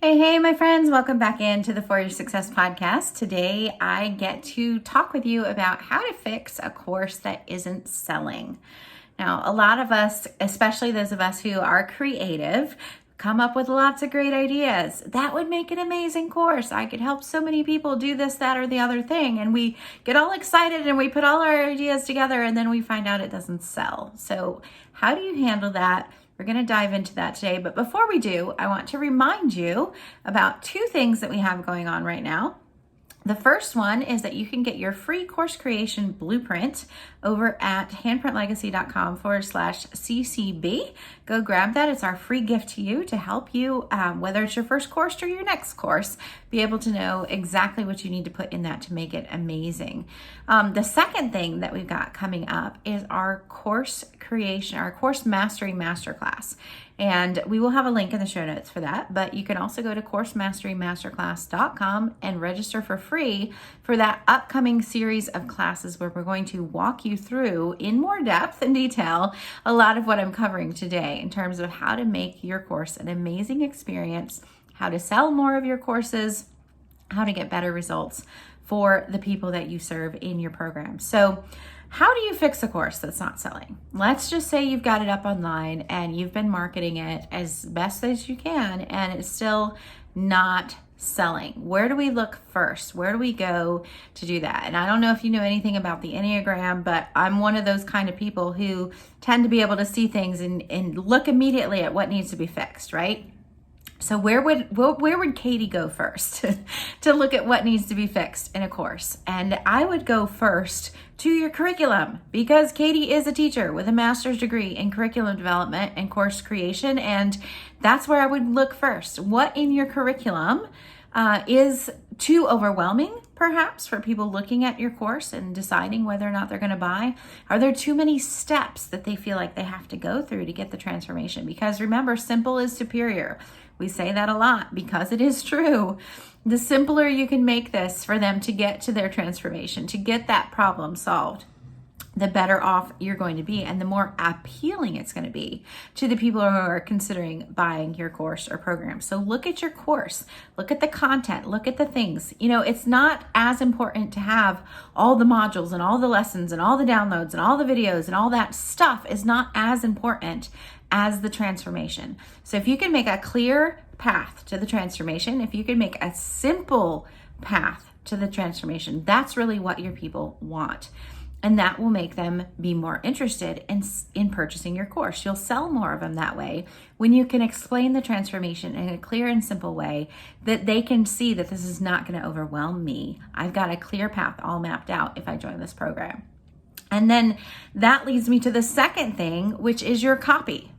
Hey, my friends, welcome back into the For Your Success podcast. Today, I get to talk with you about how to fix a course that isn't selling. Now, a lot of us, especially those of us who are creative, come up with lots of great ideas. That would make an amazing course. I could help so many people do this, that, or the other thing. And we get all excited and we put all our ideas together and then we find out it doesn't sell. So how do you handle that? We're going to dive into that today. But before we do, I want to remind you about two things that we have going on right now. The first one is that you can get your free course creation blueprint over at handprintlegacy.com/CCB. Go grab that. It's our free gift to you to help you, whether it's your first course or your next course, be able to know exactly what you need to put in that to make it amazing. The second thing that we've got coming up is our course creation, our course mastery masterclass. And we will have a link in the show notes for that, but you can also go to coursemasterymasterclass.com and register for free for that upcoming series of classes where we're going to walk you through in more depth and detail a lot of what I'm covering today in terms of how to make your course an amazing experience, how to sell more of your courses, how to get better results for the people that you serve in your program. So how do you fix a course that's not selling? Let's just say you've got it up online and you've been marketing it as best as you can and it's still not selling. Where do we look first? Where do we go to do that? And I don't know if you know anything about the Enneagram, but I'm one of those kind of people who tend to be able to see things and look immediately at what needs to be fixed, right? So where would Katie go first to look at what needs to be fixed in a course? And I would go first to your curriculum because Katie is a teacher with a master's degree in curriculum development and course creation. And that's where I would look first. What in your curriculum is too overwhelming, perhaps, for people looking at your course and deciding whether or not they're going to buy? Are there too many steps that they feel like they have to go through to get the transformation? Because remember, simple is superior. We say that a lot because it is true. The simpler you can make this for them to get to their transformation, to get that problem solved, the better off you're going to be and the more appealing it's going to be to the people who are considering buying your course or program. So look at your course, look at the content, look at the things. You know, it's not as important to have all the modules and all the lessons and all the downloads and all the videos and all that stuff is not as important as the transformation. So if you can make a clear path to the transformation, if you can make a simple path to the transformation, that's really what your people want. And that will make them be more interested in purchasing your course. You'll sell more of them that way when you can explain the transformation in a clear and simple way that they can see that this is not going to overwhelm me. I've got a clear path all mapped out if I join this program. And then that leads me to the second thing, which is your copy.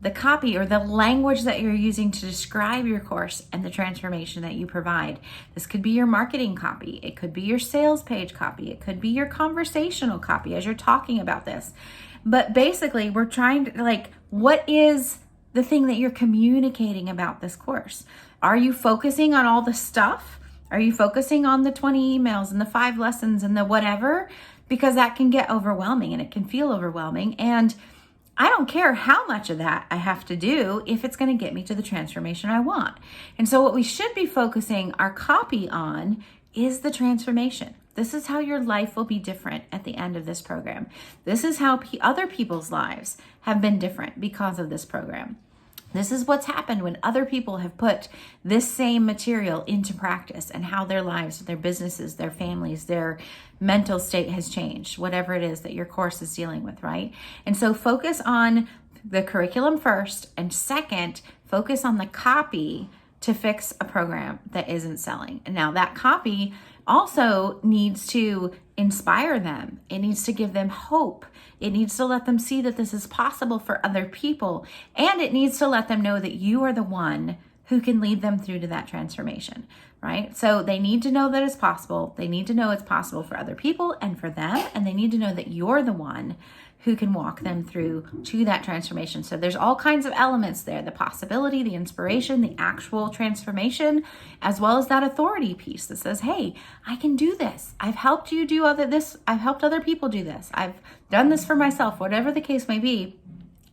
The copy or the language that you're using to describe your course and the transformation that you provide. This could be your marketing copy. It could be your sales page copy. It could be your conversational copy as you're talking about this. But basically, we're trying to what is the thing that you're communicating about this course? Are you focusing on all the stuff? Are you focusing on the 20 emails and the 5 lessons and the whatever? Because that can get overwhelming and it can feel overwhelming. And I don't care how much of that I have to do if it's going to get me to the transformation I want. And so what we should be focusing our copy on is the transformation. This is how your life will be different at the end of this program. This is how other people's lives have been different because of this program. This is what's happened when other people have put this same material into practice and how their lives, their businesses, their families, their mental state has changed, whatever it is that your course is dealing with, right? And so focus on the curriculum first, and second, focus on the copy to fix a program that isn't selling. And now that copy also needs to inspire them. It needs to give them hope. It needs to let them see that this is possible for other people. And it needs to let them know that you are the one who can lead them through to that transformation, right? So they need to know that it's possible. They need to know it's possible for other people and for them. And they need to know that you're the one who can walk them through to that transformation. So there's all kinds of elements there, the possibility, the inspiration, the actual transformation, as well as that authority piece that says, hey, I can do this. I've helped you do this. I've helped other people do this. I've done this for myself, whatever the case may be.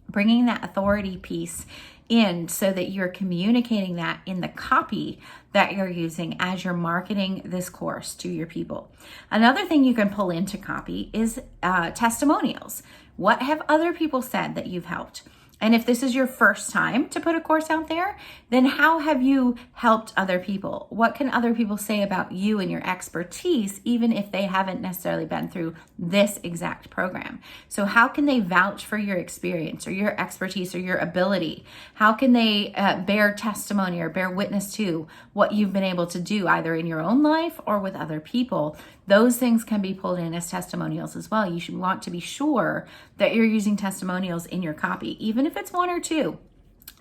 Bringing that authority piece in so that you're communicating that in the copy that you're using as you're marketing this course to your people. Another thing you can pull into copy is testimonials. What have other people said that you've helped? And if this is your first time to put a course out there, then how have you helped other people? What can other people say about you and your expertise, even if they haven't necessarily been through this exact program? So how can they vouch for your experience or your expertise or your ability? How can they bear testimony or bear witness to what you've been able to do either in your own life or with other people? Those things can be pulled in as testimonials as well. You should want to be sure that you're using testimonials in your copy, even if it's 1 or 2.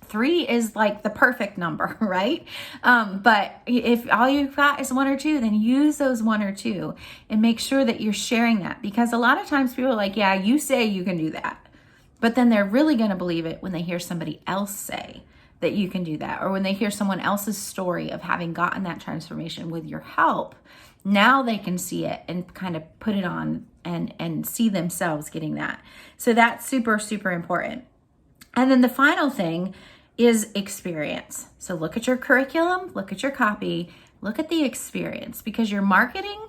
3 is like the perfect number, right? But if all you've got is 1 or 2, then use those 1 or 2 and make sure that you're sharing that, because a lot of times people are like, yeah, you say you can do that. But then they're really going to believe it when they hear somebody else say that you can do that, or when they hear someone else's story of having gotten that transformation with your help. Now they can see it and kind of put it on and see themselves getting that. So that's super, super important. And then the final thing is experience. So look at your curriculum, look at your copy, look at the experience, because your marketing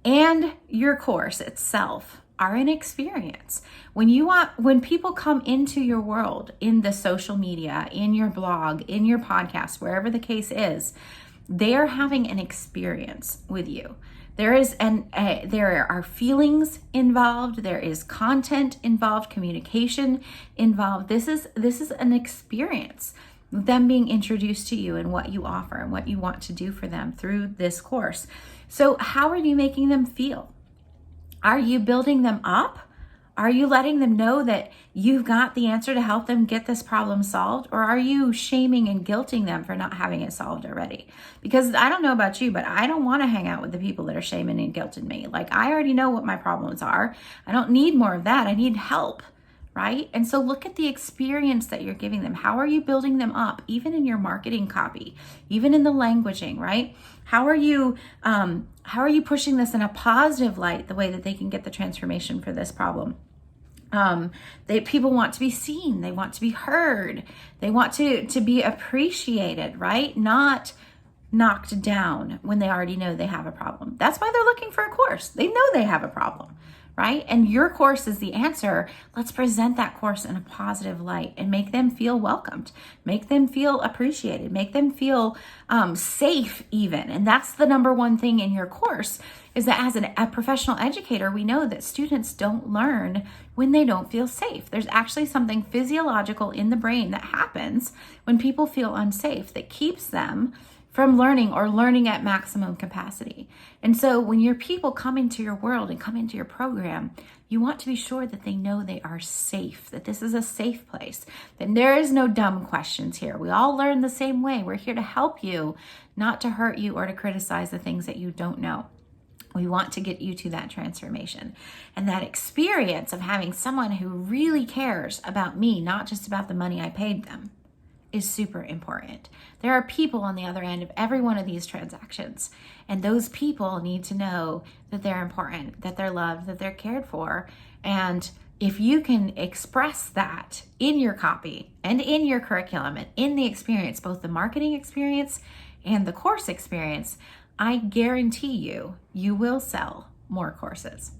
and your course itself are an experience. When people come into your world, in the social media, in your blog, in your podcast, wherever the case is, they are having an experience with you. There are feelings involved. There is content involved, communication involved. This is an experience. Them being introduced to you and what you offer and what you want to do for them through this course. So how are you making them feel? Are you building them up? Are you letting them know that you've got the answer to help them get this problem solved? Or are you shaming and guilting them for not having it solved already? Because I don't know about you, but I don't want to hang out with the people that are shaming and guilting me. Like, I already know what my problems are. I don't need more of that. I need help, right? And so look at the experience that you're giving them. How are you building them up, even in your marketing copy, even in the languaging, right? How are you pushing this in a positive light, the way that they can get the transformation for this problem? People want to be seen. They want to be heard. They want to be appreciated, right? Not knocked down when they already know they have a problem. That's why they're looking for a course. They know they have a problem, right? And your course is the answer. Let's present that course in a positive light and make them feel welcomed, make them feel appreciated, make them feel safe even. And that's the number one thing in your course, is that as a professional educator, we know that students don't learn when they don't feel safe. There's actually something physiological in the brain that happens when people feel unsafe that keeps them from learning or learning at maximum capacity. And so when your people come into your world and come into your program, you want to be sure that they know they are safe, that this is a safe place, that there is no dumb questions here. We all learn the same way. We're here to help you, not to hurt you or to criticize the things that you don't know. We want to get you to that transformation. And that experience of having someone who really cares about me, not just about the money I paid them, is super important. There are people on the other end of every one of these transactions, and those people need to know that they're important, that they're loved, that they're cared for. And if you can express that in your copy and in your curriculum and in the experience, both the marketing experience and the course experience, I guarantee you will sell more courses.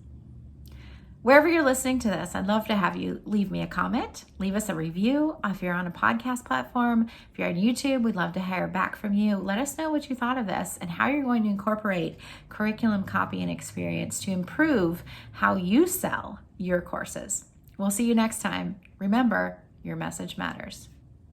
Wherever you're listening to this, I'd love to have you leave me a comment, leave us a review. If you're on a podcast platform, if you're on YouTube, we'd love to hear back from you. Let us know what you thought of this and how you're going to incorporate curriculum, copy, and experience to improve how you sell your courses. We'll see you next time. Remember, your message matters.